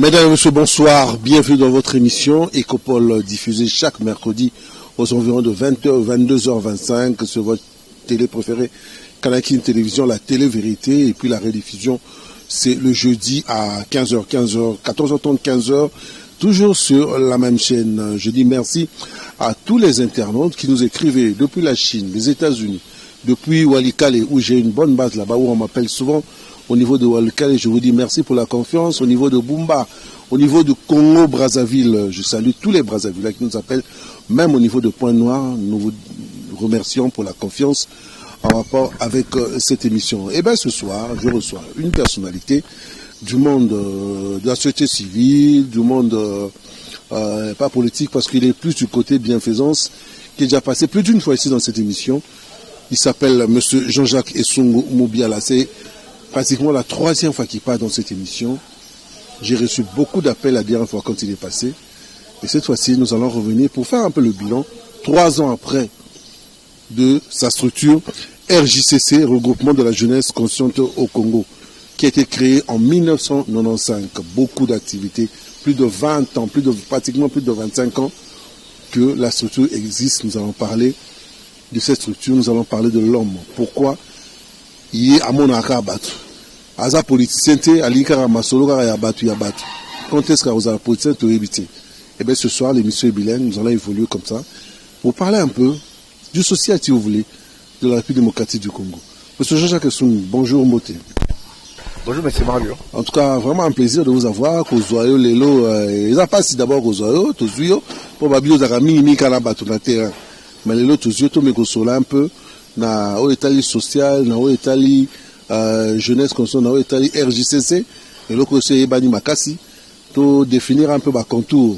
Mesdames et messieurs, bonsoir. Bienvenue dans votre émission Ecopole, diffusée chaque mercredi aux environs de 20h, 22h25 sur votre télé préférée, Kanakin Télévision, la télé-vérité. Et puis la rediffusion, c'est le jeudi à 15h, 14h30, 15h, toujours sur la même chaîne. Je dis merci à tous les internautes qui nous écrivaient depuis la Chine, les États-Unis, depuis Walikale, où j'ai une bonne base là-bas, où on m'appelle souvent. Au niveau de Walikale, je vous dis merci pour la confiance. Au niveau de Bumba, au niveau de Congo-Brazzaville, je salue tous les Brazzavillois qui nous appellent. Même au niveau de Pointe-Noire, nous vous remercions pour la confiance en rapport avec cette émission. Et bien ce soir, je reçois une personnalité du monde de la société civile, du monde pas politique, parce qu'il est plus du côté bienfaisance, qui est déjà passé plus d'une fois ici dans cette émission. Il s'appelle M. Jean-Jacques Essongo Moubiala. C'est pratiquement la troisième fois qu'il passe dans cette émission. J'ai reçu beaucoup d'appels la dernière fois quand il est passé. Et cette fois-ci, nous allons revenir pour faire un peu le bilan, 3 ans après, de sa structure RJCC, Regroupement de la Jeunesse Consciente au Congo, qui a été créé en 1995. Beaucoup d'activités, plus de 20 ans, pratiquement plus de 25 ans que la structure existe. Nous allons parler de cette structure, nous allons parler de l'homme. Pourquoi il est à mon akabat. Aza politicien, alikara masolo kara yabatu. Quand est-ce que vous avez politicien to éviter? Et bien ce soir, l'émission est bilingue, nous allons évoluer comme ça, pour parler un peu du social, si vous voulez, de la République démocratique du Congo. Monsieur Jean-Jacques Essongo, bonjour Moté. Bonjour monsieur Mario. En tout cas, vraiment un plaisir de vous avoir. Kozoyo, Lelo, ils n'ont pas si d'abord Kozoyo, Tozuyo, pour Babio Zarami, Mikana Batou na terrain. Mais Lelo, Tozuyo, Tomekosola un peu. Na o etali social, na o etali jeunesse consciente, na o etali RJCC, et l'autre c'est Ebani Makasi, to définir un peu ma contour.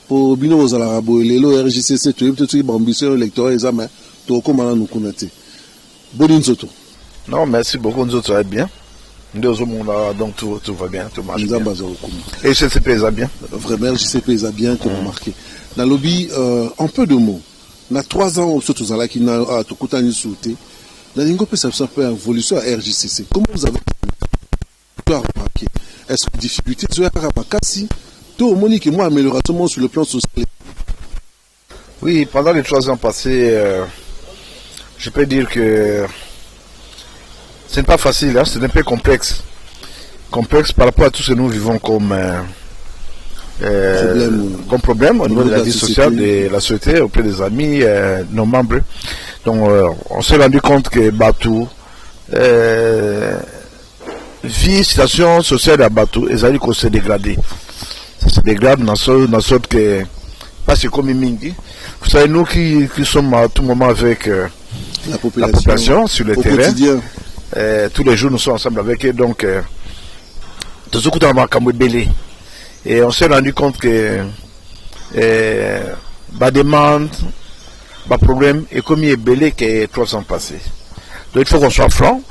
Pour bino aux alarabo, et le RJCC, tu es peut-être ambition électorale, examen, to comment nous connaître. Bonne soto. Non, merci beaucoup, nous autres, ça va bien. Nous autres, donc tout va bien, tout marche bien. Et RJCP, ça va bien. Vraiment, RJCP, ça va bien, tu as remarqué. Dans le lobby, un peu de mots. Il y a 3 ans, surtout là, qui n'a pas tout coûté sauté. La ligne peut s'absorber un peu évolution à RJCC. Comment vous avez remarqué? Est-ce que difficulté sur la Rapakassi, tout le monde qui m'a amélioration sur le plan social? Oui, pendant les 3 ans passés, je peux dire que ce n'est pas facile, hein, c'est un peu complexe. Complexe par rapport à tout ce que nous vivons comme problème au niveau de la vie sociale de la société, auprès des amis, nos membres. Donc on s'est rendu compte que Batou, vie, situation sociale à Batou, ils allaient se dégrader. Ça se dégrade dans sorte que, parce que comme Mingi, vous savez, nous qui sommes à tout moment avec la population sur le terrain, tous les jours nous sommes ensemble avec eux, donc tout ce qu'on a belé. Et on s'est rendu compte que la demande, le problème est comme il est belé que 3 ans passés. Donc il faut qu'on soit franc.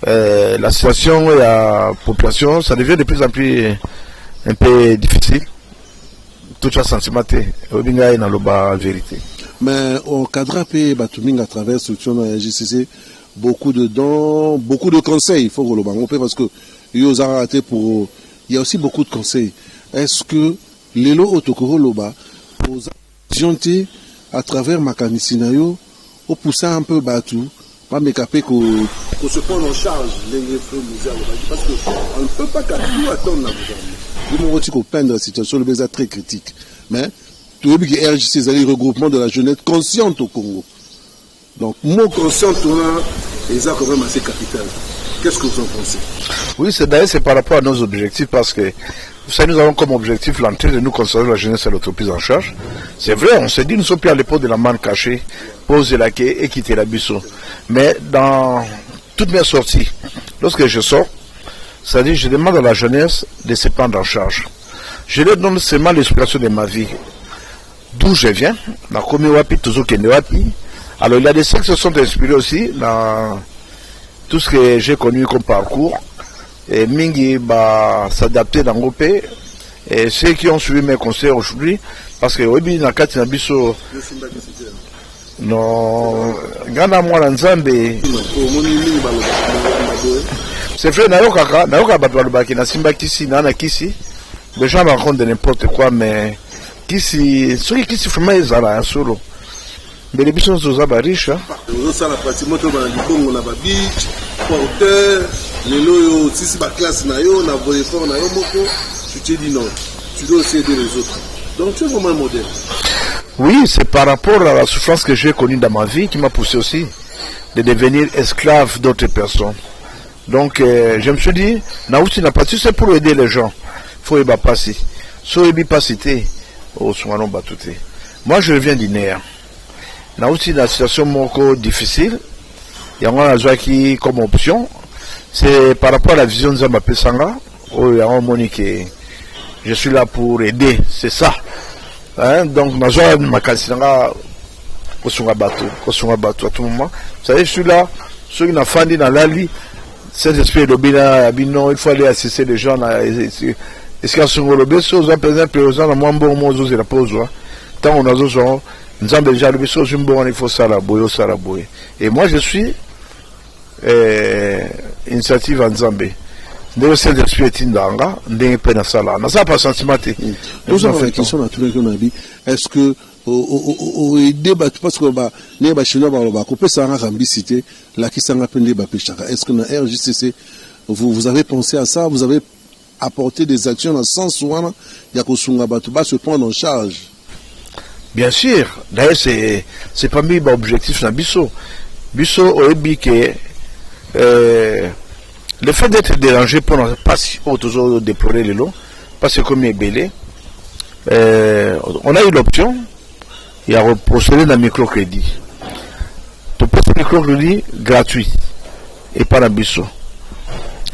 La situation et la population, ça devient de plus en plus un peu difficile. Tout ça sentiment est dans la vérité. Mais au cadre à travers la structure de la JCC, beaucoup de dons, beaucoup de conseils. Il faut que le banque parce que il y a aussi beaucoup de conseils. Est-ce que les lots autocourants loba aux agents à travers Makanisinayo au pousser un peu Batou, pas mécapé qu'on se prenne en charge les parce qu'on ne peut pas tout attendre. Du moment où peindre la situation, le besoin très critique. Mais tout le monde qui RJC, c'est le regroupement de la jeunesse consciente au Congo. Donc, mot conscient, et ça quand même assez capital. Qu'est-ce que vous en pensez? Oui, c'est par rapport à nos objectifs parce que vous savez, nous avons comme objectif l'entrée de nous conserver la jeunesse et l'autre en charge. C'est vrai, on s'est dit, nous sommes plus à l'époque de la manne cachée, poser la quai et quitter la buisson. Mais dans toutes mes sorties, lorsque je sors, c'est-à-dire je demande à la jeunesse de se prendre en charge. Je leur donne seulement l'explication de ma vie. D'où je viens, dans Komiwapi, toujours Kendewapi. Alors il y a des sectes qui se sont inspirés aussi dans tout ce que j'ai connu comme parcours. Et Mingi va s'adapter dans le pays. Et ceux qui ont suivi mes conseils aujourd'hui, parce que oui, dans le cas de Bisso, non, Gana Mwalanzambe, c'est vrai, Nayoka Batoualubaki, na Simba Kisi, Nana Kisi, Les gens racontent de n'importe quoi, mais ceux qui se font ils ont un solo. Mais les bisons sont riches. Ça la pratiquement tout dans le Congo, on a beach, porteur, les loyaux, si c'est ma classe nayo, on a voyé fort nayo moko. Tu te dis non, tu dois aussi aider les autres. Donc tu es vraiment un modèle. Oui, c'est par rapport à la souffrance que j'ai connue dans ma vie qui m'a poussé aussi de devenir esclave d'autres personnes. Donc je me suis dit, Naouti n'a pas c'est pour aider les gens. Il faut y passer. So y passer au Soumanon Batouté. Moi je reviens d'Inéa. Naouti dans une situation moko difficile. Il y a un joie qui comme option. C'est par rapport à la vision de Zamba Pesanga. Où il y a un monique. Je suis là pour aider. C'est ça. Hein? Donc ma joie ma calcinanga au Sunga Batou à tout moment. Vous savez, je suis là. Ceux qui n'ont pas dit dans la vie. Cet esprit de Bina, il faut aller assister les gens. Est-ce qu'il y a un peu de choses, par exemple, les gens, moi, je suis la pause. Tant on a des gens, nous avons déjà le besoin, il faut ça la boyer. Et moi, je suis initiative en Zambie. Nous sommes des esprit d'Anga, nous sommes pas dans ça là. Nous n'avons pas sentiment. Nous avons une question à tous les gens. Est-ce que au débat parce que les bacheliers va couper ça en rambicité là qui s'en appelle les bapéchaka. Est-ce que dans RJCC vous avez pensé à ça, vous avez apporté des actions dans le sens où il y a que Sunga Batouba se prendre en charge? Bien sûr, d'ailleurs c'est pas mis l'objectif dans Bisso au que le fait d'être dérangé pendant pas si toujours déplorer les lots parce que comme il est belé on a eu l'option. Il y a procédé d'un microcrédit. Tu peux un microcrédit gratuit et pas un biseau.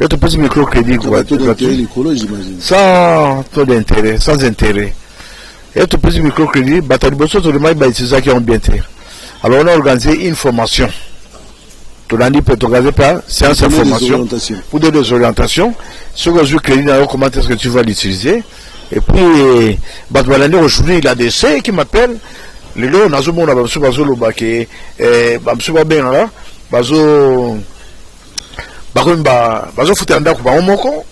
Et tu peux un microcrédit gratuit sans taux d'intérêt, sans intérêt. Et tu peux un microcrédit, c'est qui ont bien été. Alors on a organisé une formation. Tu l'as dit, tu organiser par séance de formation pour des orientations. Sur le crédit, comment est-ce que tu vas l'utiliser. Et puis, aujourd'hui, il a des C qui m'appellent. Les lots, nous avons bazo lobake, bazo bien bazo futanda ko bango moko,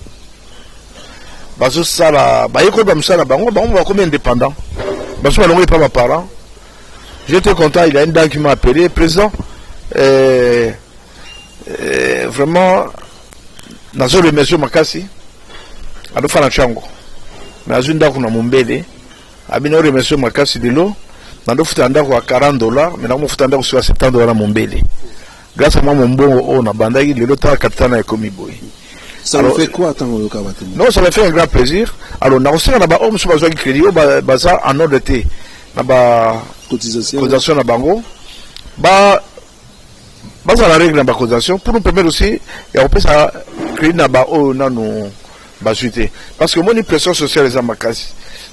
bazo sala, bayeko bamsala bango ba comme indépendant, bazo balongo pas mes parents. J'étais content, il y a une dame qui m'a appelé, président, vraiment, nous avons remercié Makasi, à nous faire un chango, nous avons une dame qui a mombele, à nous remercier Makasi de l'eau. Nando futanda kwa $40, mais namo futanda kwa $70 mombele. Grâce à moi mon bon on a bandagi le lota katana ekomi boy. Ça me fait quoi tant au kabate? Non, ça me fait un grand plaisir. Alors na aussi na ba homme sur besoin de crédit ba ça en ordre de thé. Na ba cotisation na bango. Ba ça la règle na ba cotisation pour nous permettre aussi et on peut ça crédit na ba o na nous ba suite. Parce que mon pression sociale les amakasi.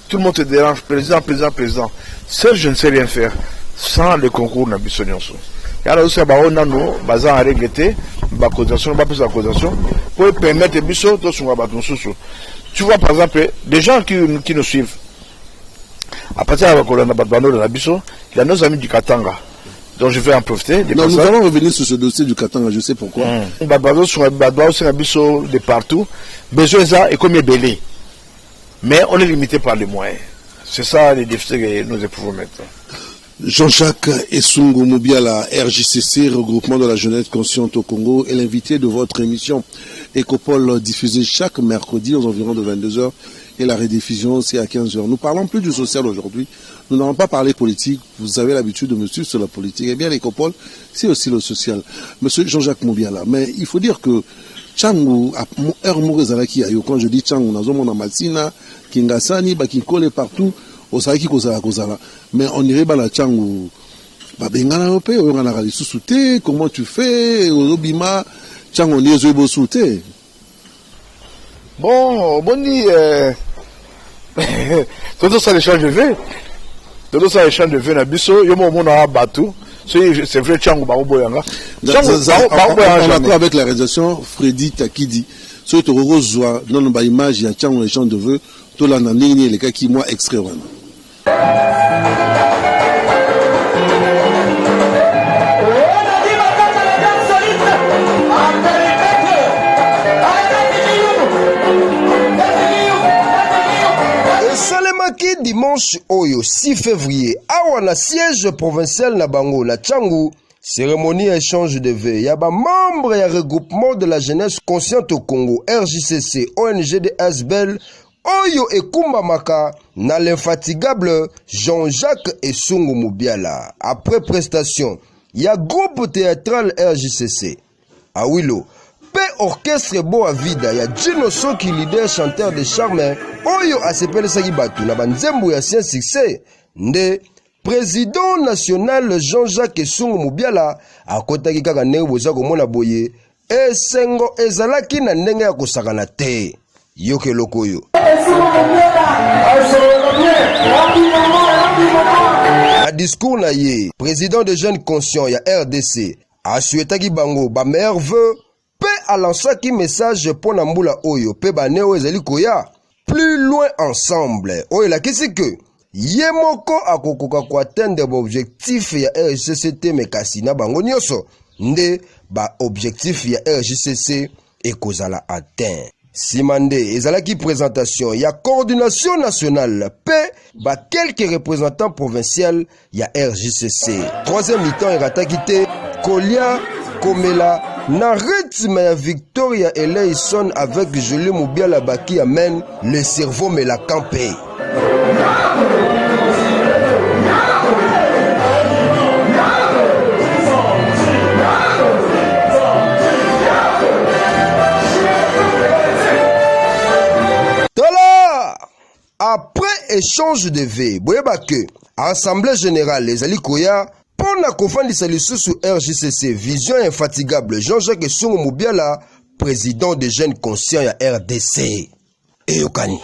Tout le monde te dérange, président. Seul, je ne sais rien faire sans le concours de Bissonionso. Et alors, on a nous, basé en régleté, la cotisation, pour permettre Bisso de se faire. Tu vois, par exemple, des gens qui nous suivent, à partir de la Bisso, il y a nos amis du Katanga. Donc je vais en profiter. Non, nous allons revenir sur ce dossier du Katanga, je sais pourquoi. De partout, besoin ça et comme il est belé. Mais on est limité par les moyens. C'est ça les défis que nous pouvons mettre. Jean-Jacques Essungo Mobiala, RJCC, regroupement de la jeunesse consciente au Congo, est l'invité de votre émission Ecopole diffusée chaque mercredi aux environs de 22h et la rediffusion c'est à 15h. Nous parlons plus du social aujourd'hui. Nous n'avons pas parlé politique. Vous avez l'habitude de me suivre sur la politique. Eh bien, l'Ecopole, c'est aussi le social. Monsieur Jean-Jacques Mobiala, mais il faut dire que Tchangu, quand je dis Tchangu, on a Matsina, Kingasani, Bakinkole partout, Osaki Kozala Kozala. Mais on irait à la Tchangu, Babengana Ope, on a sous-souté, comment tu fais, Obima, Tchangu, on est au souté. Bon, dit, tout ça, l'échange de vœux. Tout ça, l'échange de vœux, Nabiso, Yomo Mona Batou. C'est vrai, Tchangu Baroboyanga. En accord avec la réalisation, Freddy Takidi, ce que tu reçois dans nos images, il y a Tchangu l'échange de vœux, tout là, dans les cas qui, moi, extrait. dimanche oyo 6 février awa na siège provincial na bango na Tchangu, cérémonie échange de vœux ya ba membre ya regroupement de la jeunesse consciente au Congo RJCC ONG de Asbel oyo ekumbamaka na l'infatigable Jean-Jacques Esungu Mubiala. Après prestation ya groupe théâtral RJCC Awilo pe orchestre Boa Vida ya Gino Soki leader chanteur de charme oyo asepelesaki batu na banzembo ya sien succès nde président national Jean-Jacques Esungu Mubiala akotaki kaka ndenge boza komona boye esengo ezalaki na ndenge ya kosakana te yoke lokoyo na discours na ye président de jeunes conscients ya RDC asuetaki bango ba meilleurs vœux pe alansaki message pour na mbula oyo pe baneo ezali koya plus loin ensemble oyo lakisi ke ye moko akokoka ko atteindre ba objectif ya RJCC mekasi na bango nyonso nde ba objectif ya RJCC ekozala atteint. Simande ezalaki présentation ya coordination nationale pe ba quelques représentants provinciaux ya RJCC. Troisième mi-temps erataki te Kolia Komela na rythme ya Victoria Eleison avec Julie Mubiala Baki amène le cerveau me la campé. Après échange de vœux, boyeba que Assemblée générale les Alikoya pour na kofandisa lisusu RJCC vision infatigable Jean-Jacques Esungu Mubiala président des jeunes conscients ya RDC. Eyokani.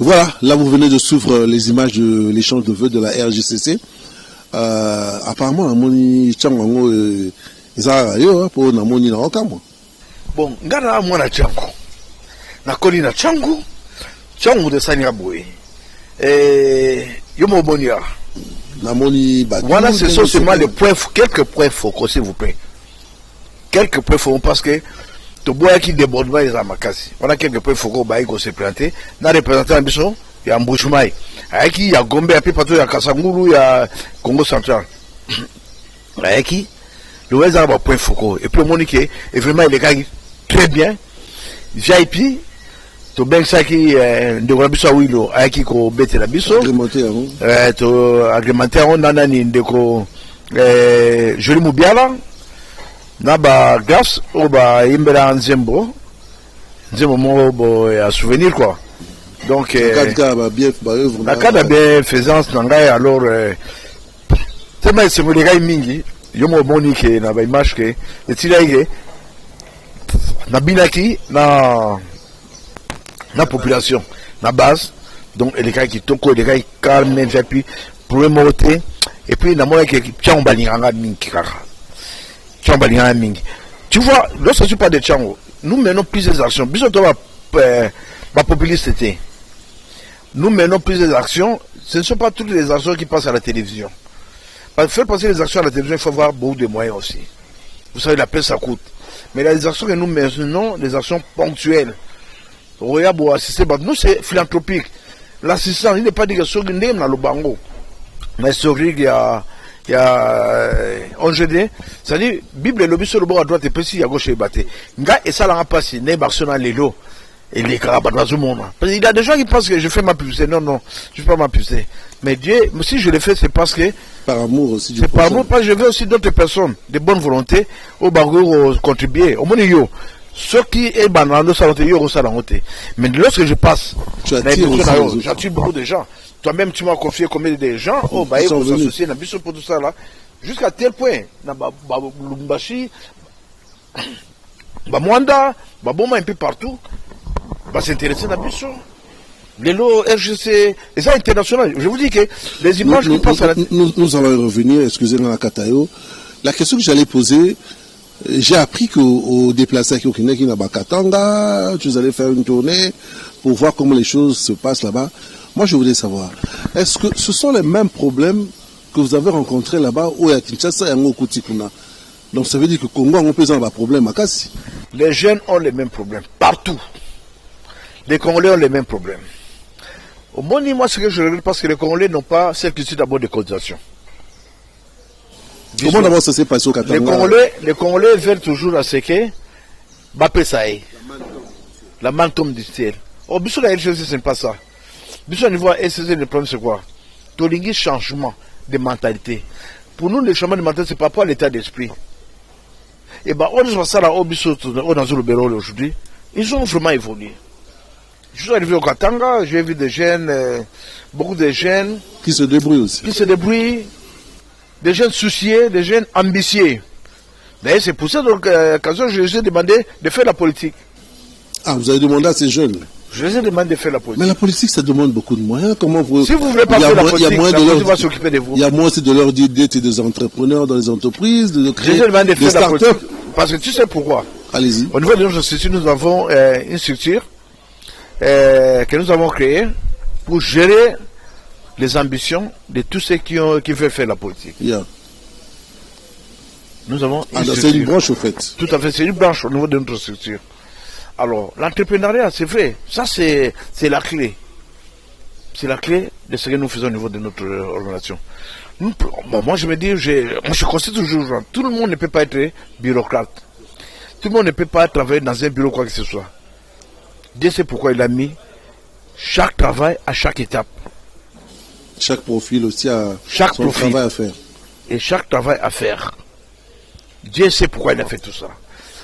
Voilà, là vous venez de suivre les images de l'échange de vœux de la RJCC. Apparemment, Namoni Tchango Izarayo pour Namoni Naokamo. Bon, ngana mwana Tchango. Nakoli na Tchango. Tchango de Sanyaboué. Yomo Bonia. Namoni Badou. Voilà, ce sont seulement les points, quelques points focaux, s'il vous plaît. Quelques points focaux parce que to boya qui débordement les amakasi. On a quelques points focaux bah qu'on s'est planté. Na représentant ambition, il y a Mbouchumai. Aiki il y a Gombe, puis partout il y a Kasanguru, il y a Congo central. Aiki le Ouest a un point focaux. Et puis Monique est vraiment il est très bien. VIP to ben ça qui de Rabiso Wilo, Aiki ko bete la biso. Agrémentaire. To agrémentaire on nanani ndeko Joli Mubiala. Naba gas ou ba imbela nzembo mo bo ya souvenir quoi. Donc la cadre bien faisance nangai alors tellement c'est mo les mingi yo mo boni ke na ba image ke etilaige na binaki na population na base donc les gars qui toko les gars calme et puis pour monter et puis na moi que tchang balinganga mingi kaka. Tu vois, lorsque je parle de Tchango, nous menons plusieurs actions. Ma popularité. Nous menons plusieurs actions. Ce ne sont pas toutes les actions qui passent à la télévision. Pour faire passer les actions à la télévision, il faut avoir beaucoup de moyens aussi. Vous savez, la paix, ça coûte. Mais les actions que nous menons, les actions ponctuelles. Nous, c'est philanthropique. L'assistance, il n'est pas dit que ce n'est pas le bango. Mais c'est vrai qu'il y a ONGD, c'est-à-dire Bible lobby sur le bord à droite et précis à gauche et batté. Nga et ça l'a passé, n'est pas l'élo et les carabas dans le monde. Parce qu'il y a des gens qui pensent que je fais ma publicité. Non, non, je ne fais pas ma publicité. Mais Dieu, si je le fais, c'est parce que par amour aussi. C'est par amour, parce que je veux aussi d'autres personnes de bonne volonté au barreau contribuer. Au moins, ceux qui est banal, ça va mais lorsque je passe, j'attire beaucoup de gens. Toi-même, tu m'as confié combien de gens, ils sont associés, pour tout ça là, jusqu'à tel point, Lumbashi, Mwanda, Baboma un peu partout, s'intéresser à Bisso. Les lots RGC, et ça international. Je vous dis que les images qui passent à la nous allons revenir, excusez-moi, à Katayo. La question que j'allais poser, j'ai appris qu'au déplacé à Kyokineki Nabakatanga, vous allez faire une tournée pour voir comment les choses se passent là-bas. Moi, je voulais savoir, est-ce que ce sont les mêmes problèmes que vous avez rencontrés là-bas ou à Kinshasa et à Ngokutikuna? Donc ça veut dire que Congo a un problème à Kassi. Les jeunes ont les mêmes problèmes, partout. Les Congolais ont les mêmes problèmes. Au moins, moi, ce que je regrette, parce que les Congolais n'ont pas cette culture d'abord de cotisation. Comment d'abord ça s'est passé au Katanga? Les Congolais veulent toujours à ce que Bapé Saï, la mantom du ciel. Au Bissou, la RCC, ce n'est pas ça. Bissou, au niveau RCC, le problème, c'est quoi? Tolingui, changement de mentalité. Pour nous, le changement de mentalité, c'est par rapport à l'état d'esprit. Et bien, on voit ça là, au Bissou, dans le bureau aujourd'hui, ils ont vraiment évolué. Je suis arrivé au Katanga, j'ai vu des jeunes, beaucoup de jeunes. Qui se débrouillent aussi. Qui se débrouillent. Des jeunes souciés, des jeunes ambitieux. D'ailleurs, c'est pour ça que je les ai demandé de faire la politique. Ah, vous avez demandé à ces jeunes? Je les ai demandé de faire la politique. Mais la politique, ça demande beaucoup de moyens. Comment vous... Si vous ne voulez pas faire la politique, la politique va s'occuper de vous. Il y a moins aussi de leur dire d'être des entrepreneurs dans les entreprises, de créer je les ai demandé de des faire la startups. politique. Parce que tu sais pourquoi? Allez-y. Au niveau de notre structure, nous avons une structure que nous avons créée pour gérer les ambitions de tous ceux qui veulent faire la politique. Yeah. Nous avons c'est une branche au fait. Tout à fait, c'est une branche au niveau de notre structure. Alors, l'entrepreneuriat, c'est vrai, ça c'est la clé. C'est la clé de ce que nous faisons au niveau de notre organisation. Moi, je me dis, je constate toujours, tout le monde ne peut pas être bureaucrate. Tout le monde ne peut pas travailler dans un bureau quoi que ce soit. Dieu sait pourquoi il a mis chaque travail à chaque étape. Chaque profil aussi a son travail à faire. Et chaque travail à faire. Dieu sait pourquoi il a fait tout ça.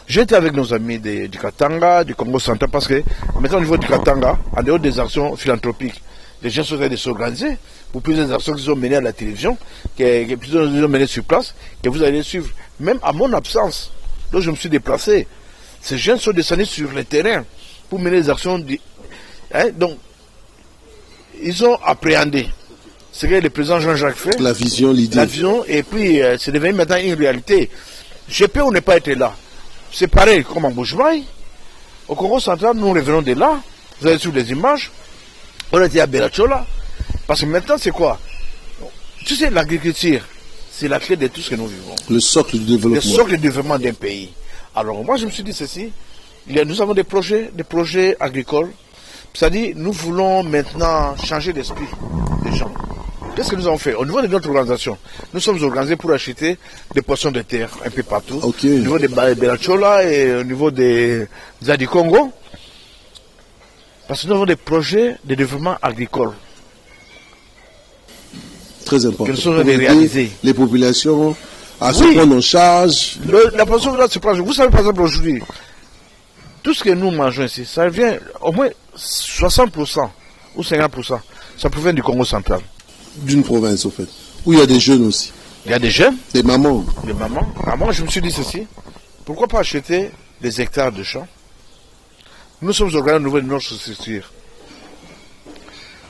J'étais avec nos amis du Katanga, du Congo central, parce que maintenant au niveau du Katanga, en dehors des actions philanthropiques, les gens sont en train de s'organiser pour plusieurs actions qui sont menées à la télévision, que plusieurs sont menées sur place, que vous allez suivre. Même à mon absence, là je me suis déplacé, ces gens sont descendus sur le terrain pour mener les actions. Donc, ils ont appréhendé ce que le président Jean-Jacques fait. La vision, l'idée. La vision, et puis c'est devenu maintenant une réalité. Je peux ou ne pas être là. C'est pareil comme en Bouche-Maille. Au Congo central, nous revenons de là. Vous avez sur les images. On était à Belachola. Parce que maintenant, c'est quoi? Tu sais, l'agriculture, c'est la clé de tout ce que nous vivons. Le socle du développement. Le socle du développement d'un pays. Alors, moi, je me suis dit ceci. Nous avons des projets agricoles. C'est-à-dire, nous voulons maintenant changer l'esprit des gens. Qu'est-ce que nous avons fait? Au niveau de notre organisation, nous sommes organisés pour acheter des portions de terre un peu partout. Okay. Au niveau de Belachola et au niveau des Zadi Congo. Parce que nous avons des projets de développement agricole. Très important. Que nous sommes de réaliser. Les populations à se prendre en charge. La population doit se prendre. Vous savez, par exemple, aujourd'hui, tout ce que nous mangeons ici, ça vient au moins 60% ou 50%. Ça provient du Congo central. D'une province, au fait. Où il y a des jeunes aussi. Il y a des jeunes. Des mamans. Des mamans. Alors moi, je me suis dit ceci. Pourquoi pas acheter des hectares de champs? Nous sommes organisés au niveau de notre structure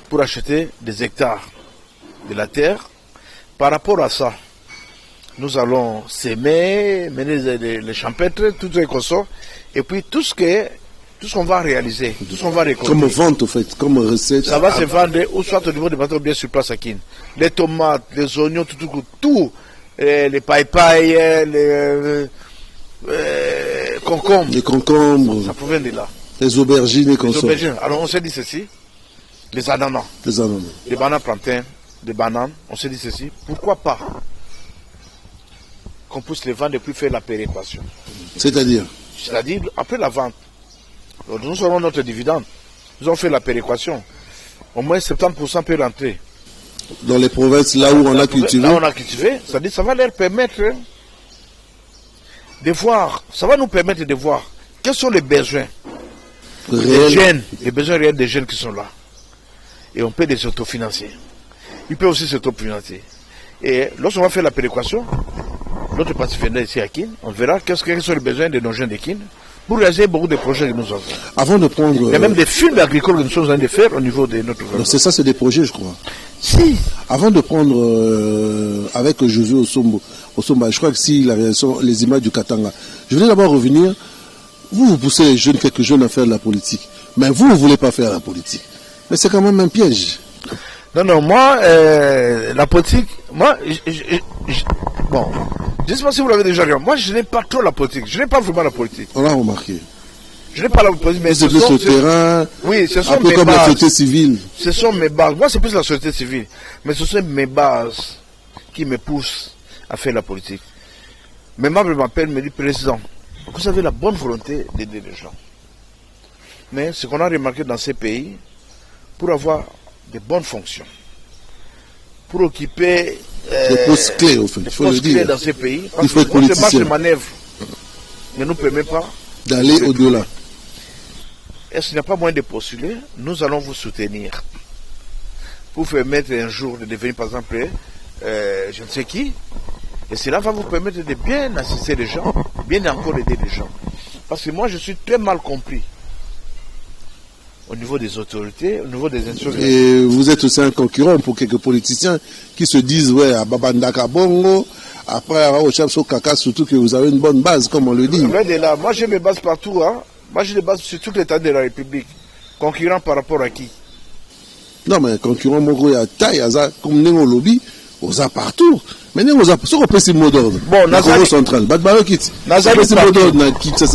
pour acheter des hectares de la terre. Par rapport à ça, nous allons s'aimer, mener les champêtres, tout ce qu'on sort, et puis tout ce qu'on va réaliser, tout ce qu'on va récolter. Comme vente, en fait, comme recette. Ça va se vendre, ou soit au niveau des bateaux bien sur place à Kin. Les tomates, les oignons, tout, les paille-paille, les concombres. Les concombres. Ça provient de là. Les aubergines et consorts. Alors on s'est dit ceci, les ananas. Les ananas. Les bananes plantains, les bananes, on s'est dit ceci, pourquoi pas qu'on puisse les vendre et puis faire la péréquation. C'est-à-dire après la vente. Donc, nous aurons notre dividende. Nous avons fait la péréquation. Au moins 70% peut rentrer. Dans les provinces là où on a cultivé. Là où on a cultivé, c'est-à-dire ça va leur permettre de voir, ça va nous permettre de voir quels sont les besoins des jeunes, les besoins réels des jeunes qui sont là. Et on peut les autofinancer. Ils peuvent aussi s'autofinancer. Et lorsqu'on va faire la péréquation, notre parti fédéral ici à Kin, on verra quels sont les besoins de nos jeunes de Kin pour réaliser beaucoup de projets que nous avons. Avant de prendre. Il y a même des films agricoles que nous sommes en train de faire au niveau de notre gouvernement. C'est ça, c'est des projets, je crois. Si. Avant de prendre avec Josué Osomba, je crois que si la réaction, les images du Katanga, je voulais d'abord revenir. Vous poussez les jeunes, quelques jeunes à faire de la politique. Mais vous ne voulez pas faire la politique. Mais c'est quand même un piège. Non, moi, la politique, moi, bon, je ne sais pas si vous l'avez déjà regardé, moi je n'ai pas trop la politique, je n'ai pas vraiment la politique. On l'a remarqué. Je n'ai pas la politique, mais c'est plus le terrain, oui, ce sont un peu mes comme bases. la société civile. Ce sont mes bases, moi c'est plus la société civile, mais ce sont mes bases qui me poussent à faire la politique. Mes membres m'appellent, me disent, président, vous avez la bonne volonté d'aider les gens. Mais ce qu'on a remarqué dans ces pays, pour avoir de bonnes fonctions, pour occuper des postes clés, au fait, il faut le dire. Dans ces pays, il faut être politicien. Marche de manœuvre ne nous permet pas d'aller au-delà. Est-ce qu'il n'y a pas moyen de postuler? Nous allons vous soutenir pour permettre un jour de devenir, par exemple, je ne sais qui, et cela va vous permettre de bien assister les gens, bien encore aider les gens. Parce que moi, je suis très mal compris au niveau des autorités, au niveau des institutions. Et vous êtes aussi un concurrent pour quelques politiciens qui se disent, ouais, à Babandaka Bongo, après, au Chapso Kaka, surtout que vous avez une bonne base, comme on le dit. Là, moi, j'ai mes bases partout. Hein. Moi, j'ai des bases sur tout l'État de la République. Concurrent par rapport à qui? Non, mais concurrent, Mogo, il y a taille, comme Nengo Lobby, aux a partout. Mais Nengo, ce qu'on peut, c'est mot d'ordre. Bon, Nazali central. Badbaro quitte. Nazali partout.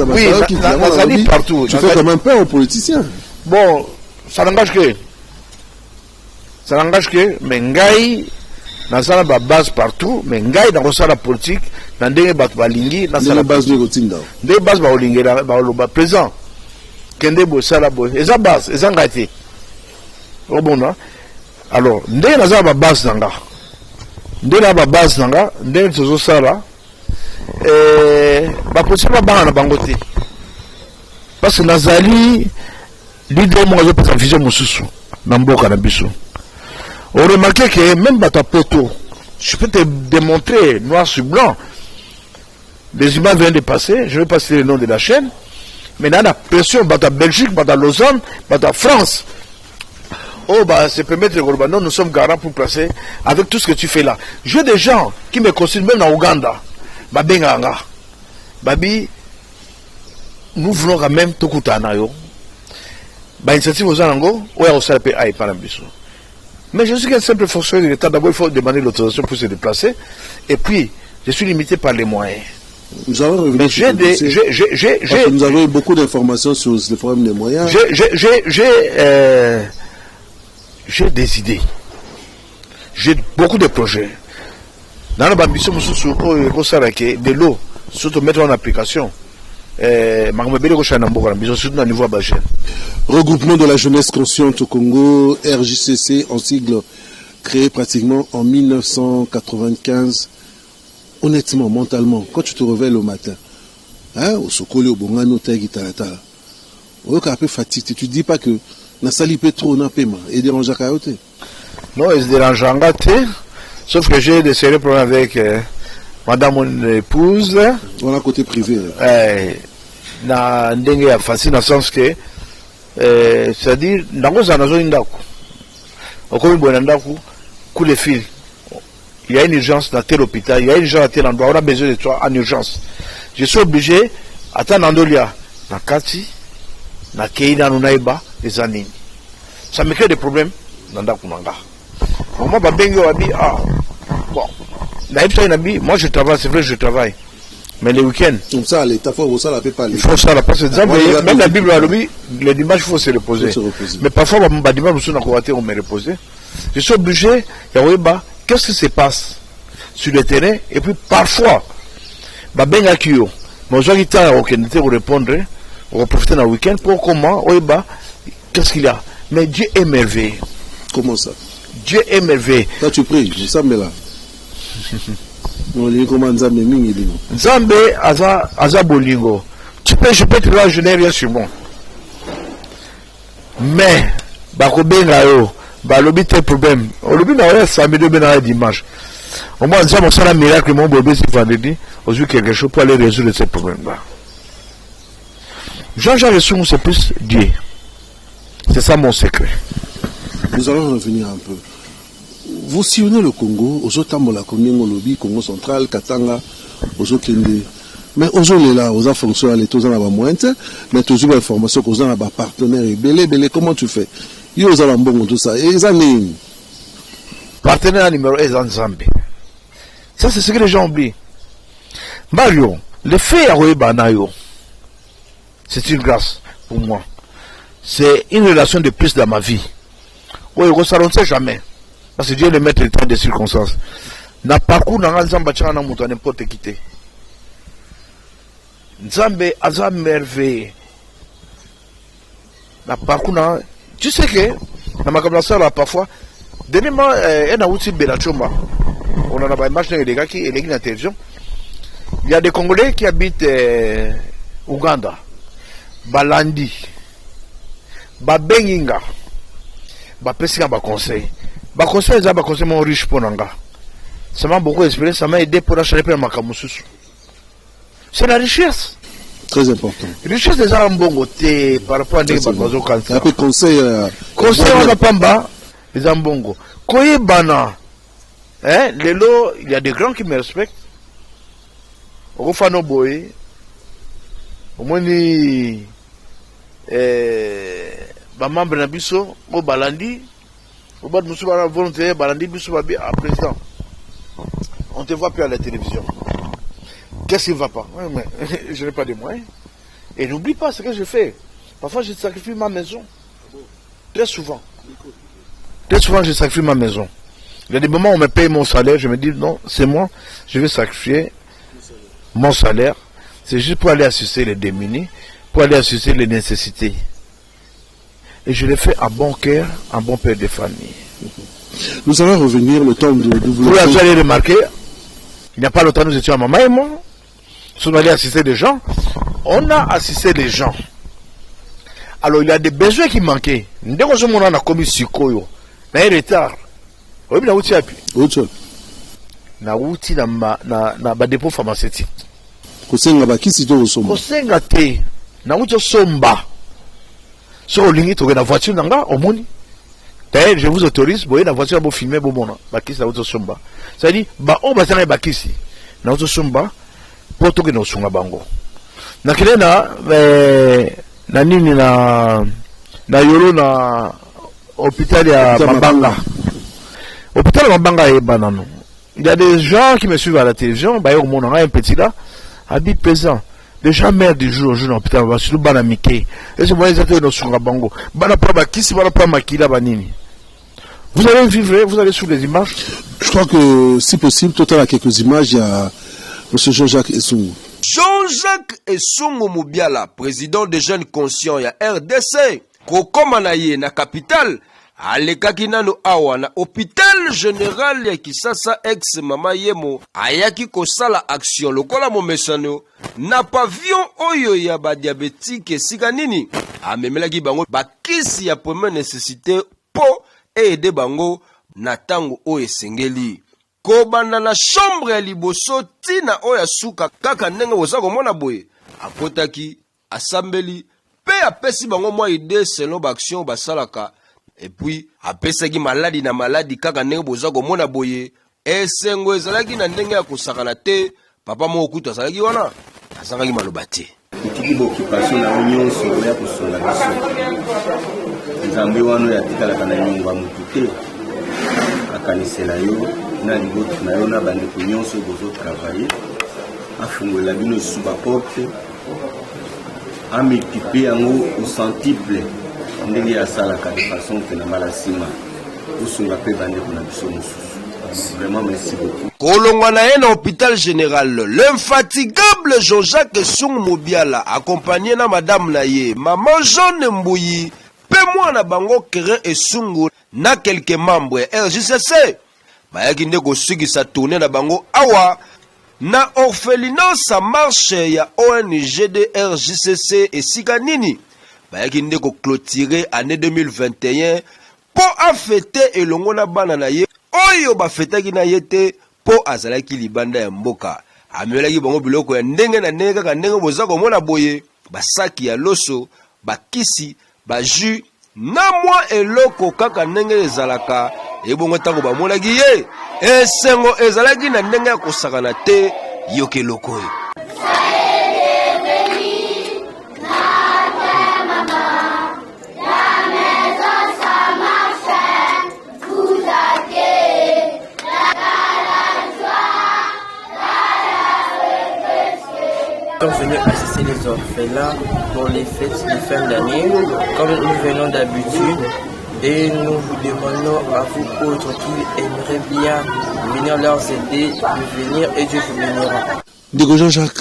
Oui, Nazali partout. Tu fais comme un père aux politiciens. Bon, ça n'engage que. Ça n'engage que, mais Ngaï, dans la base partout, mais Ngaï, dans la politique, dans des balingi, dans la base de Rotinda. Des bases balingi, dans le présent. Kende Bossala Boy. Et ça base, et ça ngati. Au bon, alors, ndé dans la base nanga. Ndé dans la base nanga, ndé dans la ba politique ba banga na bangote. Parce que Nazali, l'idée moi je peux vision mususu na mboka na biso. On remarque que même bata poto, je peux te démontrer noir sur blanc. Les images viennent de passer, je vais passer le nom de la chaîne. Mais dans la pression bata Belgique, bata Lausanne, bata France. Oh bah c'est permettre de non, nous sommes garants pour placer avec tout ce que tu fais là. J'ai des gens qui me consultent même en Ouganda. Babenganga. Babi, nous voulons quand même tout kutana yo. Bah, initiative aux Anango, ou à Osalpe Aïe Panambiso. Mais je suis qu'un simple fonctionnaire de l'État. D'abord, il faut demander l'autorisation pour se déplacer. Et puis, je suis limité par les moyens. Nous avons revenu sur nous avons eu beaucoup d'informations sur le problème des moyens. J'ai des idées. J'ai beaucoup de projets. Dans la Bambiso, de l'eau, surtout mettre en application. Regroupement de la jeunesse consciente au Congo, RJCC en sigle, créé pratiquement en 1995. Honnêtement, mentalement, quand tu te réveilles le matin, hein, au Sokoli, au Bongano, Taïgitalatala, au cas un peu fatigué, tu ne dis pas que Nassali Petro n'a pas et dérange à Kayote. Non, il se dérange en gâté, sauf que j'ai des sérieux problèmes avec madame mon épouse. Voilà, côté privé. Na ndenge ya facile dans le sens que c'est-à-dire ndango za nazo ndako okomi boye ndako coup de fil, il y a une urgence dans tel hôpital, il y a une urgence à tel endroit, on a besoin de toi en urgence, je suis obligé attendre Andolia na kati na keina nunaiba des années, ça me crée des problèmes dans ndako nanga. Moi babengi wabi bon moi je travaille, c'est vrai je travaille. Mais les week-ends. Comme ça, l'État faut ça la paix pas. Il faut ça la passer. Même la Bible a dit, le dimanche il faut se reposer. Mais parfois, le dimanche on me reposer. Je suis obligé, qu'est-ce qui se passe sur le terrain? Et puis parfois, ben kio. Mais aujourd'hui, il y a pour répondre, on va profiter dans le week-end pour comment, qu'est-ce qu'il y a? Mais Dieu est merveilleux. Comment ça? Dieu est merveilleux. Quand tu pries, je sais, mais là. Nzambe aza bolingo. Je peux te dire, je n'ai rien sur moi. Mais, bakobenga yo, balobi tel problème. Olobi na oya samedi bena dimanche. Au moins, Nzambe on sera miracle mon bébé ce vendredi, aujourd'hui quelque chose pour aller résoudre ce problème-là. Jean-Jacques Ressou, c'est plus Dieu. C'est ça mon secret. Nous allons revenir un peu. Vous sillonnez le Congo, aux autres la Congo, Congo central, Katanga, aux autres Kende. Mais aux autres là, aux fonctionnaires, les tous en avoir moins, mais tous les informations aux en avoir partenaires et belé, comment tu fais? Ils ont un bon tout ça. Et ils en ont. partenaire numéro 1 est Nzambe. Ça, c'est ce que les gens oublient. Mario, le fait à Banayo, c'est une grâce pour moi. C'est une relation de plus dans ma vie. Oui, ça ne sait jamais. Parce que Dieu est le maître du temps des circonstances. Na parcours dans Nzambe tchana muto n'importe qui. Nzambe aza merveille. Na parcours na, tu sais que na makamasa là parfois dernièrement on a outil Belachoma. On en a pas image des gars qui est la télévision. Il y a des Congolais qui habitent Ouganda, Balandi, Babenginga, Bapesika Baconseil. Baconseil, c'est un mon riche pour Nanga. Ça m'a beaucoup inspiré, ça m'a aidé pour acheter un Makamususu. C'est la richesse. Très important. La richesse des armes bongo par rapport à des bateaux cancer. Après conseil. Conseil on a pas les armes bongo. Koye Bana. Hein, Lelo, il y a des grands qui me respectent. Rofano Boy, Omoni, Bamam Benabiso, au Balandi, au bas de M. Volontaire, Balandi, Bissou Babi, à président. On te voit plus à la télévision. Qu'est-ce qui ne va pas? Ouais, mais je n'ai pas de moyens. Et n'oublie pas ce que je fais. Parfois, je sacrifie ma maison. Très souvent. Très souvent, je sacrifie ma maison. Il y a des moments où on me paye mon salaire, je me dis non, c'est moi, je vais sacrifier mon salaire. C'est juste pour aller assister les démunis, pour aller assister les nécessités. Et je l'ai fait à bon cœur, à bon père de famille. Nous allons revenir le temps de vous allez remarquer, il n'y a pas longtemps, nous étions à maman et moi. Nous sommes allés assister des gens. On a assisté des gens. Alors il y a des besoins qui manquaient. Dès qu'on a commis Sikoyo, il y a un retard. Oui, na outil appui. Autre. Na outil na dépôt pharmaceutique. Kosenga ba kisi to somba. Kosenga te. Na outil somba. So lingi to na voiture nanga omoni. D'ailleurs, je vous autorise, boye na voiture pour filmer bon mona. Ba kisi na outil somba. Ça dit ba on ba tanga ba kisi. Na outil somba pour to ke no sunga bango. Na kile na nini na yolo na hôpital ya Mabanga. Hôpital Mabanga et Banano. Il y a des gens qui me suivent à la télévision, bah au monde on a un petit là, habit pesant. Les gens meurent du jour au jour dans l'hôpital, bah sur le banamike. Et c'est moi ils étaient dans son bango. Banapaba qui si banapaba makila banini. Vous allez vivre, vous allez sous les images. Je crois que si possible, tout à l'heure quelques images, il y a M. Jean-Jacques Essou. Jean-Jacques Essongo Moubiala, président des jeunes conscients, il y a RDC, Kokomanaye na capitale, alekaki nano awa na hôpital général ya Kisasa ex mama yemo, ayaki kosala action lokola momesano, na pavillon oyo ya ba diabétique esika nini, amemelaki bango bakisi ya première nécessité po aider bango na tango oyo esengeli. Kobanda na chambre ya liboso tina oya suka kaka ndenge boza komona boye akotaki asambeli pe apesi bango mwa ide selon baction basalaka et puis apesaki maladi na maladi kaka ndenge boza komona boye esengo ezalaki na ndenge ya kosakana te papa mo okutu azalaki wana azangaki maloba te itiki bokipasio na nyonso ya kosola biso nzambe wana yatikalaka na nyongo mutu te akanisela yo na liboto na yo na bandeko nyonso bozo travailler afungolela bino suba porte amultiplie yango au centuple ndenge asalaka de façon que na mala nsima osunga mpe bandeko na biso mosusu. Vraiment merci beaucoup. Kolongwa na ye na hôpital général, l'infatigable Jean-Jacques Essongo Moubiala accompagné na madame na ye maman Jeanne Mbouyi pe mwana bango Keren Essongo na quelques membres RJCC bayaki nde kosukisa tourne na bango awa na orphelinat sa marche ya ONG de RJCC esika nini bayaki nde ko clôturer année 2021 po afete elongo na bana na ye oyo bafetaki na ye te po azalaki libanda ya mboka amelaki bango biloko ya ndenge na ndenge kaka ndenge boza komona boye basaki ya loso bakisi baju na mwa eloko kaka ndenge ezalaka ebongo ntango bamonaki ye esengo ezalaki na ndenge ya kosakana te yoka eloko oyo. étant venus assister les orphelins pour les fêtes de fin d'année, comme nous venons d'habitude, et nous vous demandons à vous autres qui aimeraient bien venir leur aider de venir et Dieu vous bénira. Ndeko Jean-Jacques,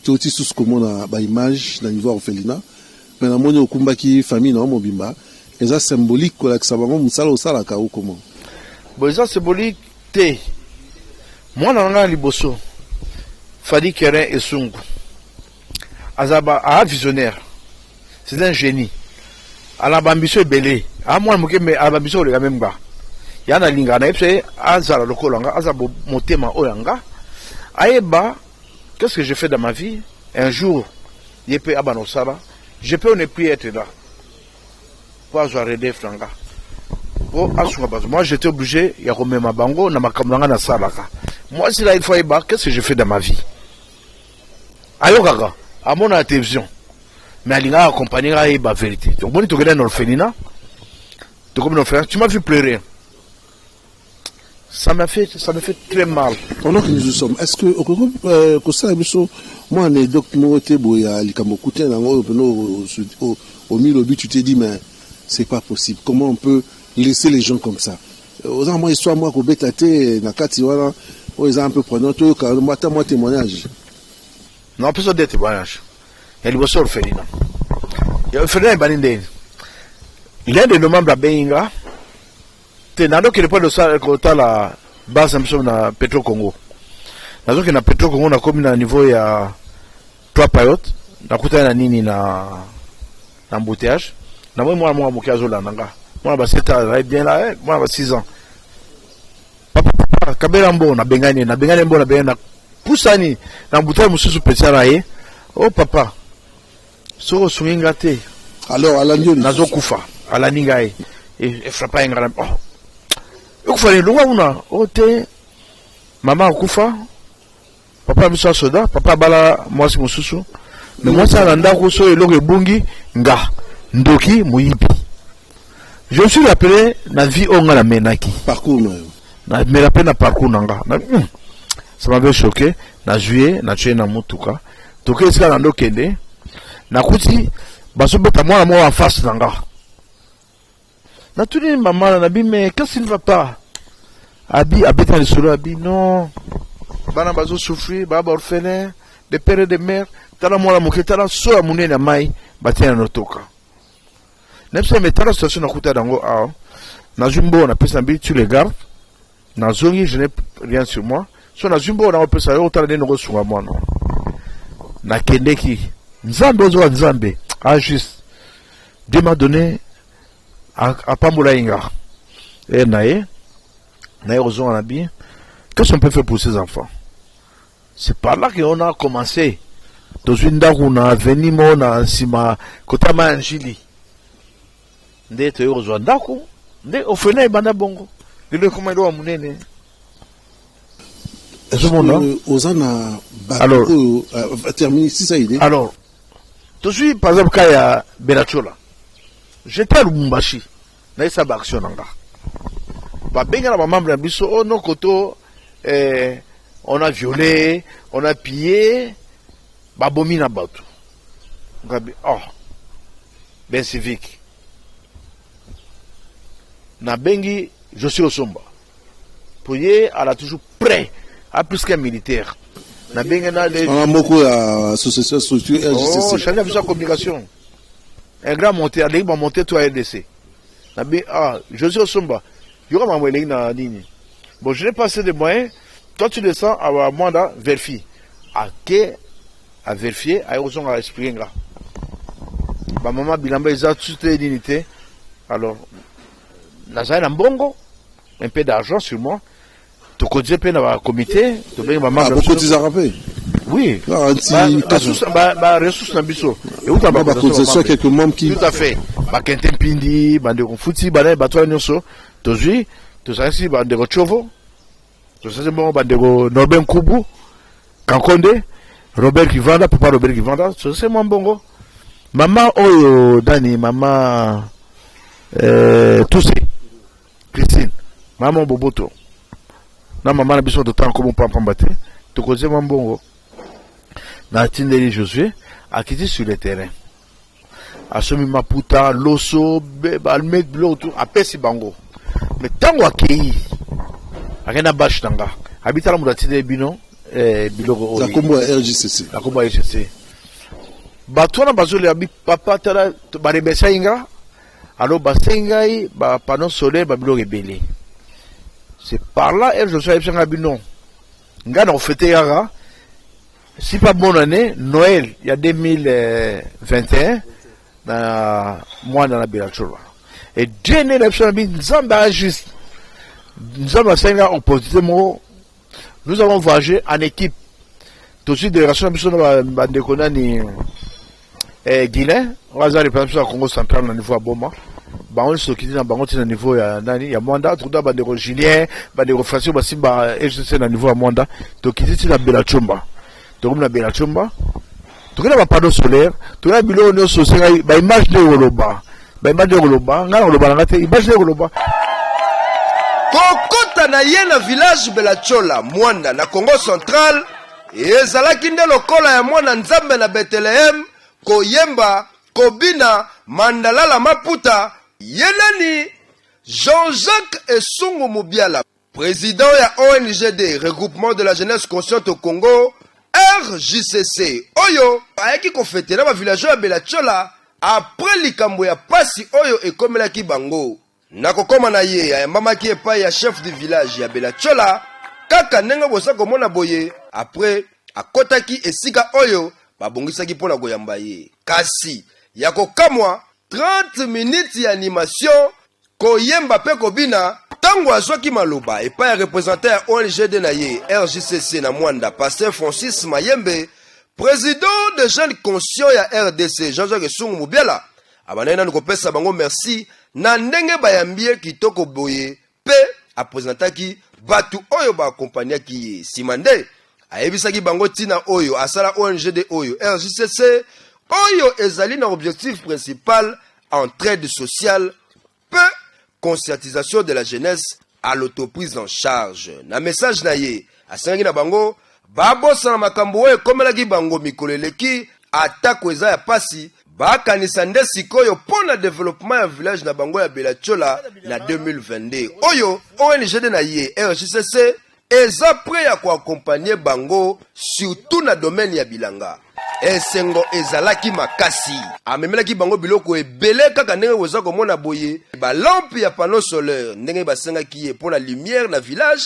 tu as aussi comment la image dans niveau orphelinat, mais dans mon okumba qui famille non mobimba, et ça symbolique que ça va musala au sala ka ou comment. Bon, ça symbolique té. Moi dans liboso. Fadi Kerin et Sungu. Azaba a visionnaire. C'est un génie. Ala bambiso est belé. A moi mais ala bambiso le même gars. Yana linga na epse azala lokolanga azabo motema oyanga. Aeba, qu'est-ce que j'ai fait dans ma vie? Un jour, yepe abanosara, je peux ne plus être là. Pour avoir des franga. Moi j'étais obligé, il y a comme ma bango, na makamanga na salaka. Moi si là il faut eba, qu'est-ce que j'ai fait dans ma vie? Ayogaga, à mon télévision. Mais elle a accompagné la vérité. Donc, bon, tu regardes dans l'orphelinat, tu m'as vu pleurer. Ça m'a fait très mal. Pendant que nous sommes, est-ce que moi, anecdote, au milieu du but, tu t'es dit, mais c'est pas possible. Comment on peut laisser les gens comme ça? Moi, histoire, moi, qu'au bétaté, nakati, voilà, ils ont un peu prenant, moi, témoignage. Non, pas ça des témoignages. Il y a orphelinat. Il y a orphelinat baninde. Il y a des membres de Benga. Tu n'as pas de ça côté la base na Petro Congo. Nazo que na Petro Congo na comme na niveau ya 3 payotes. Na kuta na nini na embouteillage. Na moi mokazo la nanga. Moi ba 7 ans bien là, moi ba 6 ans. Papa kabela mbo na bengani mbo na bengana pusani na embouteillage mususu petit raé. Oh papa. Soko swinga te. Alors alandio nazo kufa ala ninga e frappa ngala. Oh. Ukufale lunga una ote mama kufa papa misa soda papa bala mwasi mususu mais moi ça landa ko so eloko ebungi nga ndoki muyibi. Je me suis rappelé na vie onga la menaki parcours na me rappelé na parcours nanga ça m'avait choqué na juillet na tué na mutuka toke sika na ndokende na kuti baso beta moi en face nanga. Na tous les mamans nabi mais qu'est-ce qui ne va pas? Abi habitant le solo abi non. Bana bazo souffrir, baba orphelin, des pères et des mères, tala moi la moketala so amune na mai batia na toka. Nepse metala situation na kuta dango a. Na jumbo na pesa mbi tu les gardes. Na zongi je n'ai rien sur moi. So na jumbo na pesa yo tala ndeno sunga moi non. Na kendeki nzambe ozo nzambe. Ah juste Dieu m'a donné à Pamboulainga. Et nae aux Anabi. Qu'est-ce qu'on peut faire pour ces enfants? C'est par là qu'on a commencé. Dans une dame, on a venu, on a sima, kotama anjili. Ndete aux Andako. Ndé, au fenêtre, banda bongo. Le commando à Mounene. Alors, terminer si ça idée. Alors, tout de suite, par exemple, quand il y a Belachola. J'étais à Lubumbashi. Na isa ba action nanga. Ba benga na membre na biso oh non koto on a violé, on a pillé ba bomi na bato. Ngabi oh. Ben civique. Na bengi je suis au Somba. Poye elle a toujours prêt à plus qu'un militaire. Na benga na les on a beaucoup association structure RGCC. Oh, chacun a vu sa communication. Un grand monté, allez, va monter toi RDC. Ah, je suis au Somba. Il y aura ma moyenne na nini. Bon, je n'ai pas assez de moyens. Quand tu descends à Mwanda, vérifie. À vérifier, à Eurozone à expliquer. Ma maman Bilamba, ils ont toutes les dignités. Alors, Nazaire Mbongo, un peu d'argent sur moi. Tu connais pas dans le comité. Tu veux maman. Beaucoup de rappelé. Oui. Ressources na biso. Et où t'as quelques membres qui. Tout à fait. Bakente Pindi, bande Futi, bande Batwa Nyoso, Tozi, tout ça ici, bande Chovo, tout ça c'est bon, bande Norbert Kubu, Kankonde, Robert Kivanda, papa Robert Kivanda, tout ça c'est mon bongo. Maman Oyo Dani, maman Toussé, Christine, maman Boboto. Na maman a besoin de temps comme on peut en combattre. Tu connais mon bongo. na tindeli Josué akiti sur le terrain asomi maputa loso balmet bloto apesi bango mais tango akei akena bashtanga habitala mudatide bino biloko la combo RJCC la combo RJCC batona bazole abi papa tala barebesa inga alors basengai ba panneau solaire ba biloko ebele c'est par là elle je suis absent bino nga na fêter yara si pas bonne année Noël il y a 2021 na moi dans la Belachola et Dieu n'est l'absent bi nzamba juste nzamba senga opposité mo nous avons voyagé en équipe tout de suite de relation ba ndekona ni Guilain on va aller par exemple au Congo central au niveau à Boma on se quitte dans bango au niveau ya nani ya Mwanda tout d'abord bandeko Julien bandeko Francis basimba RGC na niveau ya Mwanda to quitte na Belachomba to comme na Belachomba to kana ba panneau solaire to na bilo no so senga ba image de Goloba nga Goloba ngate image de Goloba kokota na ye na village Belachola Mwanda na Congo central ezalaki nde lokola ya mwana nzambe na Bethlehem koyemba kobina mandalala maputa yenani Jean-Jacques Esungu Mubiala président ya ONGD regroupement de la jeunesse consciente au Congo RJCC oyo ayaki kofetela ba villageois ya Belachola après likambo ya pasi oyo ekomelaki bango nakokoma na ye ayambamaki epai ya chef du village ya Belachola kaka ndenge bosa komona boye après akotaki esika oyo babongisaki mpona koyamba ye kasi ya kokamwa 30 minutes ya animation koyemba pe kobina tango azwaki maloba epai ya représentant ya ONGD na ye RJCC na Mwanda pasteur Francis Mayembe président de jeunes conscients ya RDC Jean-Jacques Esungu Mubiala abandaki nanu kopesa bango merci na ndenge bayambie kitoko boye pe apresentaki batu oyo baakompaniaki ye nsima nde ayebisaki bango tina oyo asala ONGD oyo RJCC oyo ezali na objectif principal entraide sociale peu conscientisation de la jeunesse à l'autoprise en charge na message na ye asengaki na bango babosana makambo oyo ekomelaki bango mikolo eleki atako eza ya pasi bakanisa nde sikoyo mpona développement ya village na bango ya Belachola na 2022 oyo ONGD na ye RJCC eza prêt ya koakompanye bango surtout na domaine ya bilanga esengo ezalaki makasi amemelaki bango biloko ebele kaka ndenge oza komona boye balampe ya panneau solaire ndenge basengaki ye mpona lumière na village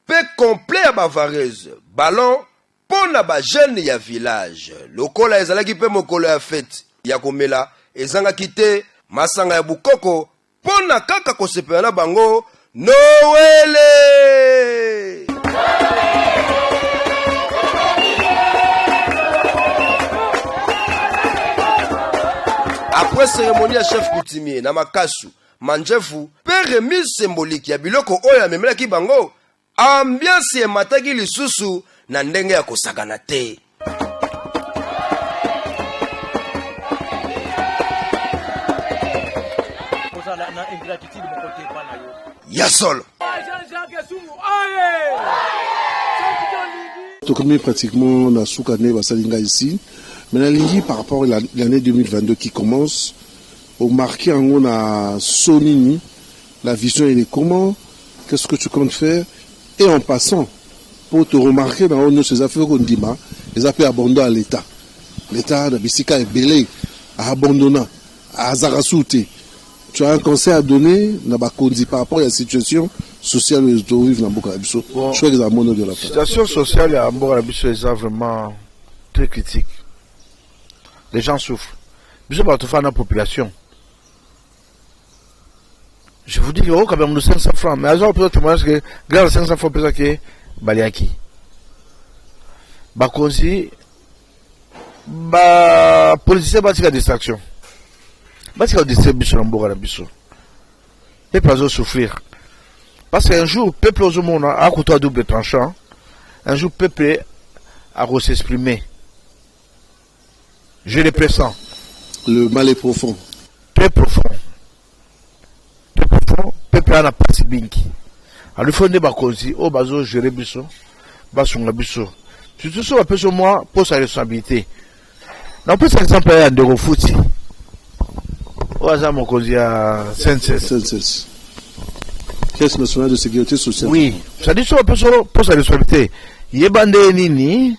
pe complet ya bavareuse ballon mpona bajeune ya village lokola ezalaki mpe mokolo ya fete ya komela ezangaki te masanga ya bukoko mpona kaka kosepela na bango Noël. Après cérémonie à chef coutumier na makasu manjefu pe remise symbolique ya biloko oyo amemelaki bango ambiance emataki lisusu na ndenge ya kosakana te. Yasol. Tokomi pratiquement la soukane basalinga ici. Mais la ligne par rapport à l'année 2022 qui commence, au marqué en on a Sonini, la vision elle est comment, qu'est-ce que tu comptes faire, et en passant, pour te remarquer dans nos ces affaires qu'on dit, les affaires abandonnées à l'État. L'État, la Bissika est belé, à abandonner, à Zarasouté. Tu as un conseil à donner par rapport à la situation sociale où tu vis dans Bokarabiso. Je crois que c'est un mono de la situation sociale à Bokarabiso est vraiment très critique. Les gens souffrent. Je vais faire la population. Je vous dis que quand même nous 500 francs, mais alors peut-être témoignage que grâce à 500 francs peut-être que Baliaki. Bakonzi, politicien bâti la distraction. Bâti la distribution en Bokarabiso. Les peuple souffrir. Parce qu'un jour, le peuple au monde a couteau à double tranchant. Un jour, le peuple a s'exprimer. Je le pressens. Le mal est profond. Très profond. Très profond. Peuple a pas si binki. Alors, il faut que bakonzi, oh, bazo, gérer biso, basunga biso. surtout sur un peu sur moi pour sa responsabilité. On peut par exemple aller à Ndegofouti. Au hasard, mon cause, il y a Senses. Caisse nationale de sécurité sociale. Oui, ça dit sur un peu pour sa responsabilité. Yebande nini,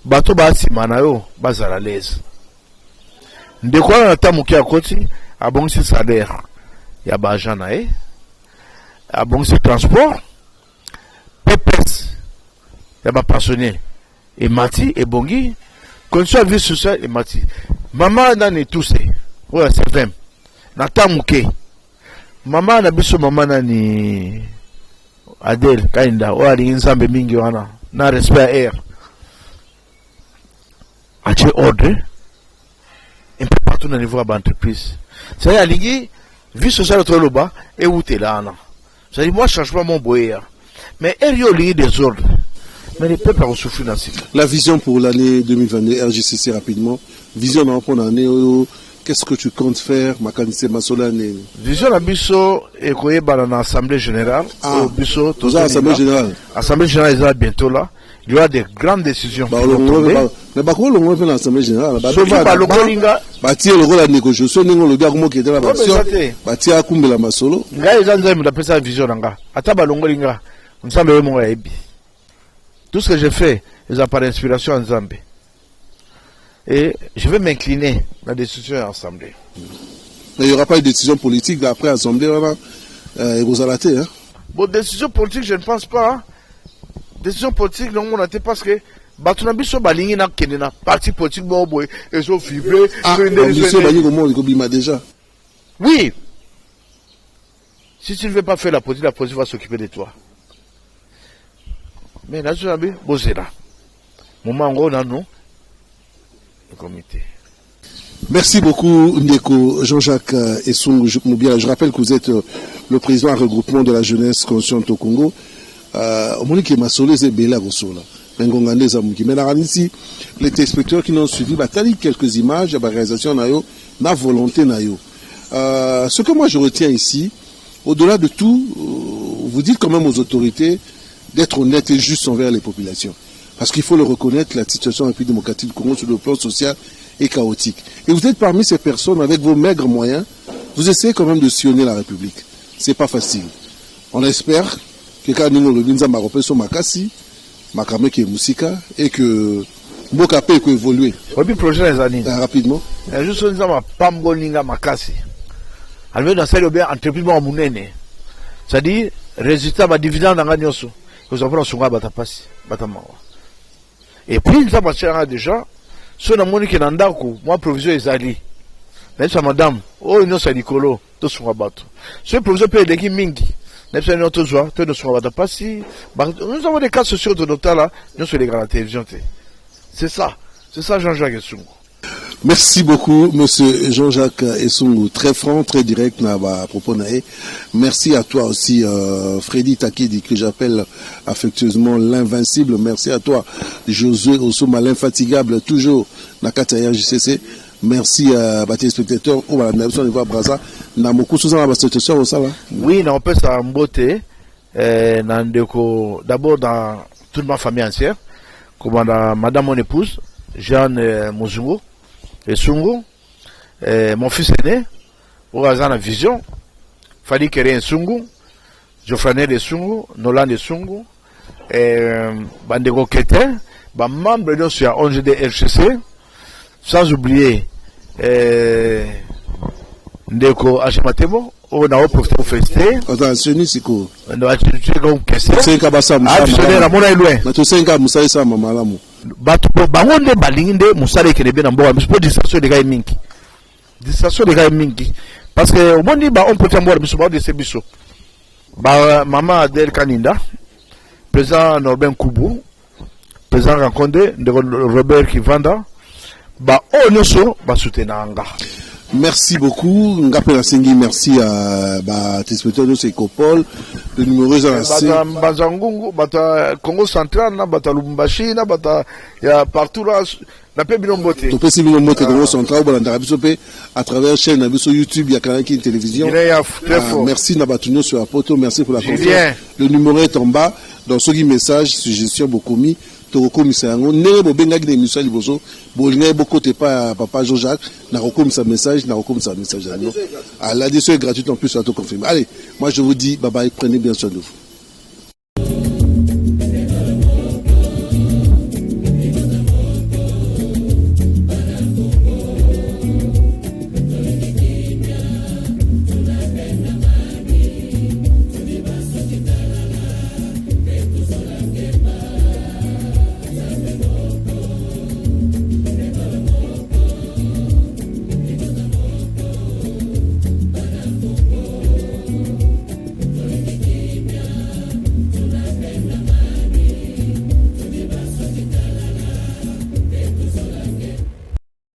bato basi manayo, bazala l'aise. Ndekwa na tamuki à côté, à bon si salaire. Il y a bajana, à bon si transport. PPS, il y a pas personnel. Et Mati, et Bongi, condition de vie sociale, et Mati. Maman n'a n'est tous, ouais, c'est vrai. Nata Mouké. Maman n'a biso maman n'a ni Adèle, Kainda, ou ali Nzambe Mingi wana, na respect air. Ache ordre, un peu partout dans le niveau de l'entreprise. C'est-à-dire, l'igi, vie sociale autour de bas, et où t'es là, c'est-à-dire, moi, je change pas mon boyer. Mais il y a eu des ordres. Mais les peuples ont souffert dans ce cas. La vision pour l'année 2022, RGCC rapidement. Vision dans l'année, qu'est-ce que tu comptes faire, Makanise Masolane? Vision la biso et koye dans l'Assemblée générale. Biso, l'Assemblée générale. L'Assemblée générale est bientôt là. Il y aura des grandes décisions. Mais par contre, on va faire l'Assemblée générale. Bâtir le rôle de négociation, nous le gars qui était là, bâtir à Kumbela Masolo. Nga ezanza me d'après sa vision nga. Ata balongo linga. Nzambe mo ebi. Tout ce que j'ai fait, c'est par inspiration en Zambie. Et je vais m'incliner dans la décision de l'Assemblée. Mais il n'y aura pas de décision politique après l'Assemblée, et vous allez Bon, décision politique, je ne pense pas. Décision politique, non, on a été parce que Batunabi so balingi na kenena parti politique bon boy et so fibré. Déjà. Oui. Si tu ne veux pas faire la politique va s'occuper de toi. Mais là, je vais bosser là. Moment où on a nous, le comité. Merci beaucoup, Ndeko Jean-Jacques Essung Moubia. Je rappelle que vous êtes le président du regroupement de la jeunesse consciente au Congo. Monique Masolé, c'est Bela Gossola. Mais les téléspectateurs qui n'ont suivi, quelques images, la réalisation, la volonté. Ce que moi je retiens ici, au-delà de tout, vous dites quand même aux autorités d'être honnêtes et justes envers les populations. Parce qu'il faut le reconnaître, la situation en République démocratique du Congo sur le plan social est chaotique. Et vous êtes parmi ces personnes, avec vos maigres moyens, vous essayez quand même de sillonner la République. C'est pas facile. On espère que quand nous le Binza Maropé sur Makassi, Makame qui est Moussika, et que Mokapé peut évoluer. Oui, projet les années. Rapidement. Juste on dit ma Pambo Ninga Makassi. Alors dans cette entreprise mounene. C'est-à-dire résultat ma dividende dans Gagnoso. Vous avez pris un batapasi, batamawa. Et puis il va déjà. Si on a moni qui n'andako, moi provision est ali. Même sa madame, oh non c'est Nicolo, tout son bateau. Ce provision peut être mingi. Même si on joie, tout ne soit pas passé. Nous avons des cas sociaux de notre là, nous sommes les grandes télévisions. C'est ça Jean-Jacques Essung. Merci beaucoup, monsieur Jean-Jacques Essung, très franc, très direct à propos nae. Merci à toi aussi, Freddy Takedi, que j'appelle affectueusement l'invincible. Merci à toi, Josué Osoma, l'infatigable, toujours Nakata RJCC. Merci à les spectateurs. On va voir Braza. Oui, on peut ça beauté. D'abord dans toute ma famille entière, comme madame mon épouse, Jeanne Mozungo, et Sungo, mon fils aîné, au hasard la vision, Fadi Kéré Sungo, Geoffrey de Sungo, Nolan de Sungo, Bandego Ketin, membre de sur 11 de RCC, sans oublier Ndeko Achimatemo, on a profité pour fester. Attention, c'est quoi? On a acheté comme question. C'est qu'à Bassam. Ah, je suis là, mon loin. Mais tu sais qu'à Moussa ça, maman là, mon. Bangonde balinde Moussa les Kébé dans bois, mais c'est pas distraction des gars mingi. Distraction des gars mingi. Parce que au moins on peut faire boire, mais c'est pas de ces bisous. Maman Adèle Kaninda, président Norbert Koubou, président rencontré de Robert Kivanda, on soutenir. Merci beaucoup. Ngapela Sengi, merci à téléspectateurs de Sekopol. Le numéro est à Bazangungu, Congo central, Bata Lubumbashi, Bata partout là, la paix binombote. Topé si binombote Congo central, à travers chaîne Nabiso YouTube, il y a Kanaki une télévision. Merci Nabatunyo sur la photo, merci pour la confiance. Le numéro est en bas. Dans ce message, suggestion Bokomi, tokokomisa yango ndenge bobengaki na émission liboso bolingai bokote pa papa Jean-Jacques nakokomisa message yango. La décision est gratuite en plus, à tout confirmer. Allez, moi je vous dis bye bye, prenez bien soin de vous.